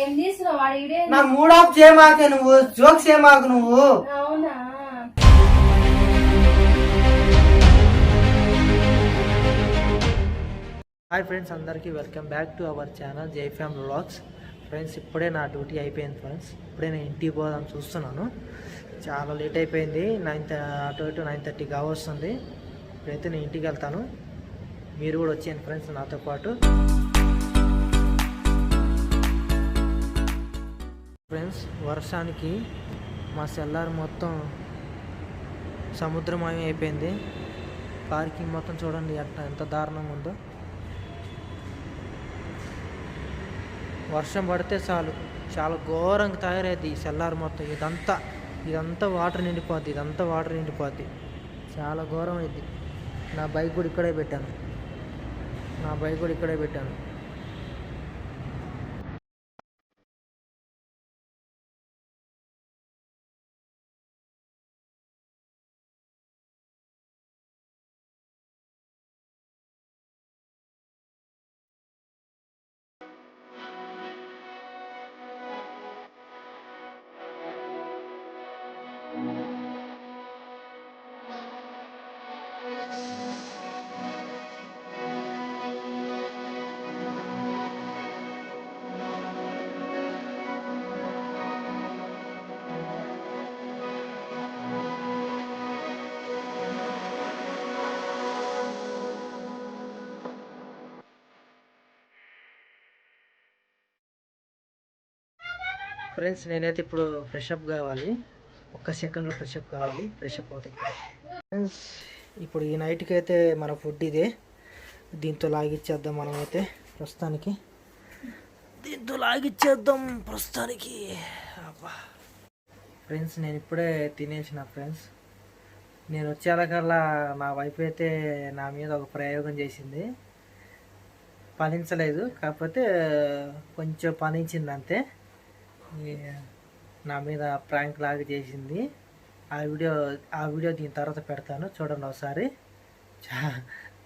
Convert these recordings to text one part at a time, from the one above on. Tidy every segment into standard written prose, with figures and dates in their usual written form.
ఏం తీసుకున్నావు వాడు ఇడే నా మూడ్ ఆఫ్ చేయమాకే నువ్వు, జోక్స్ చేయమాకు నువ్వు. అవునా? హాయ్ ఫ్రెండ్స్, అందరికీ welcome back to our channel జై ఫ్యామ్ వ్లాగ్స్. ఫ్రెండ్స్, ఇప్పుడే నా డ్యూటీ అయిపోయింది ఫ్రెండ్స్. ఇప్పుడే నేను ఇంటికి పోదాం చూస్తున్నాను. చాలా లేట్ అయిపోయింది, అటు 9:30 కావస్తుంది. ఇప్పుడైతే నేను ఇంటికి వెళ్తాను, మీరు కూడా వచ్చేయండి ఫ్రెండ్స్ నాతో పాటు. ఫ్రెండ్స్, వర్షానికి మా సెల్లార్ మొత్తం సముద్రమయం అయిపోయింది. పార్కింగ్ మొత్తం చూడండి ఎంత దారుణంగా ఉందో. వర్షం పడితే చాలు చాలా ఘోరంగా తయారైంది ఈ సెల్లార్ మొత్తం. ఇదంతా వాటర్ నిండిపోద్ది. చాలా ఘోరం అయింది. నా బైక్ కూడా ఇక్కడే పెట్టాను. ఫ్రెండ్స్, నేనైతే ఇప్పుడు ఫ్రెష్ అప్ కావాలి. ఒక్క సెకండ్లో ఫ్రెష్ అప్ అవుతాయి. ఫ్రెండ్స్, ఇప్పుడు ఈ నైట్కి అయితే మన ఫుడ్ ఇదే. దీంతో లాగిచ్చేద్దాం మనమైతే ప్రస్తుతానికి. అబ్బా ఫ్రెండ్స్, నేను ఇప్పుడే తినేసిన. ఫ్రెండ్స్, నేను వచ్చేలాకల్లా నా వైఫ్ అయితే నా మీద ఒక ప్రయోగం చేసింది. ఫలించలేదు, కాకపోతే కొంచెం ఫలించింది అంతే. నా మీద ప్రాంక్ లాగా చేసింది. ఆ వీడియో దీని తర్వాత పెడతాను, చూడండి ఒకసారి.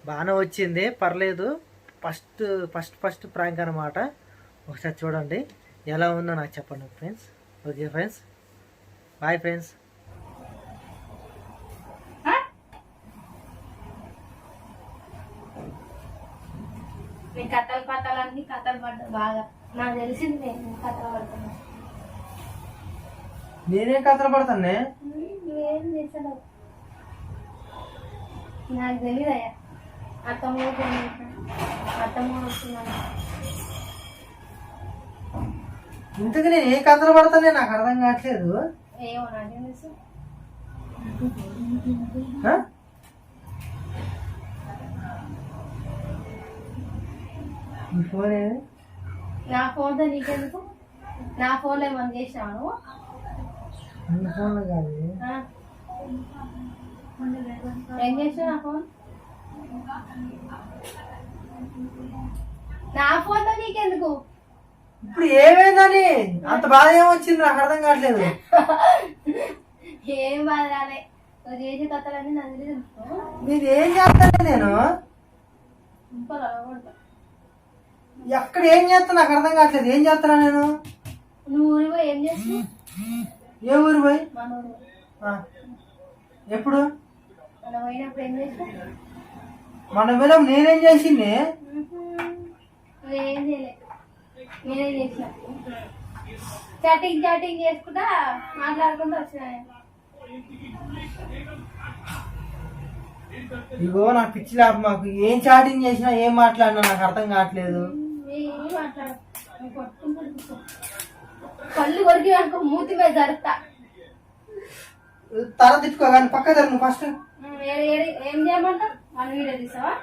బాగానే వచ్చింది, పర్లేదు. ఫస్ట్ ప్రాంక్ అనమాట. ఒకసారి చూడండి ఎలా ఉందో నాకు చెప్పండి friends. Okay friends, bye friends. కథలు పడ్డా బాగా నాకు తెలిసింది. నేను కథలు పడుతున్నా. నేనేం కథలు పడతానే? నువ్వేం చేసావు నాకు తెలియదయ్యా. అత్తమ్మ వస్తున్నాను. ఇంతకు నేను ఏ కథలు పడతానే నాకు అర్థం కావట్లేదు. ఏమో నాకేం తెలుసు. ఈ ఫోన్ ఏది? నా ఫోన్తో నీకెందుకు? నా ఫోన్లో ఏమన్నా చేసినావు? అన్ని ఫోన్లు కాదు. ఏం చేసావు నా ఫోన్? నా ఫోన్తో నీకెందుకు? ఇప్పుడు ఏమైందని అంత బాధ ఏమొచ్చింది నాకు అర్థం కావట్లేదు. ఏం బాధ రాలే. నువ్వు చేసే కథలన్నీ నాకు తెలుసు. మీరు ఏం చేస్తానే? నేను ఎక్కడ ఏం చేస్తా నాకు అర్థం కావట్లేదు. ఏం చేస్తున్నా నేను? నువ్వు ఊరి పోయి ఏం చేస్తావు? ఏ ఊరు పోయి? మన ఊరు. ఎప్పుడు? మనం పోయినప్పుడు ఏం చేస్తావు? మన మీద నేనేం చేసింది? నువ్వేం చేయలే, నేనే చేసిన. చాటింగ్ చేసుకుంటా మాట్లాడుకుంటూ వచ్చినా. ఇగో నాకు పిచ్చి లేక మాకు ఏం చాటింగ్ చేసినా ఏం మాట్లాడినా నాకు అర్థం కావట్లేదు. కళ్ళు కొరికి అనుకో, మూతి మీద జరుపుతా. తల తిట్టుకో కానీ పక్క జరుగు ఫస్ట్. ఏం చేయమంటా? మన వీడియో తీసావా?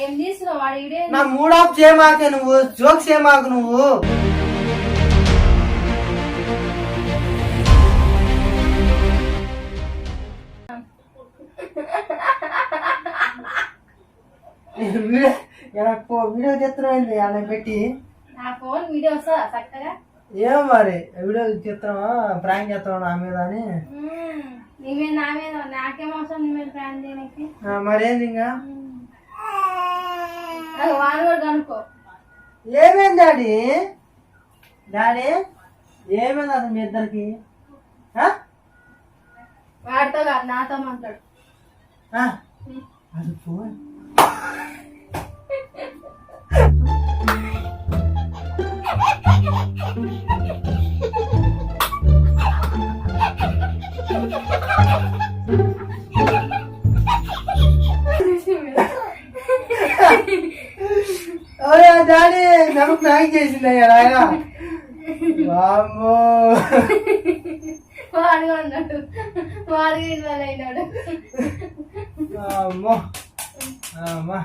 ఏం తీసుకున్నావు వాడి వీడియో? నా మూడ్ ఆఫ్ చేయమాకే నువ్వు, జోక్స్ చేయమాకు నువ్వు. వీడియో చేస్తున్నాండి అలా పెట్టి. నా ఫోన్ వీడియో వస్తుందా చక్కగా? ఏమో మరి వీడియో చేస్తున్నావా, ప్రాంక్ చేస్తున్నావు నా మీద అని. నీవే నా మీద, నాకేం అవసరం నీ మీద? ప్రాంక్ చేయడానికి. మరేంది ఇంకా వాడు కూడా కనుక్కో. ఏమేం డాడీ డాడీ ఏమైంది అసలు మీ ఇద్దరికి వాడితో కాదు నాతో మాట్లాడు. అది ఫోన్ అరే డాడీ నన్ను ప్రాంక్ చేసింది ఆయన. వామ్మో వాడు అన్నాడు, వాడు అయినాడు. అమ్మో అమ్మా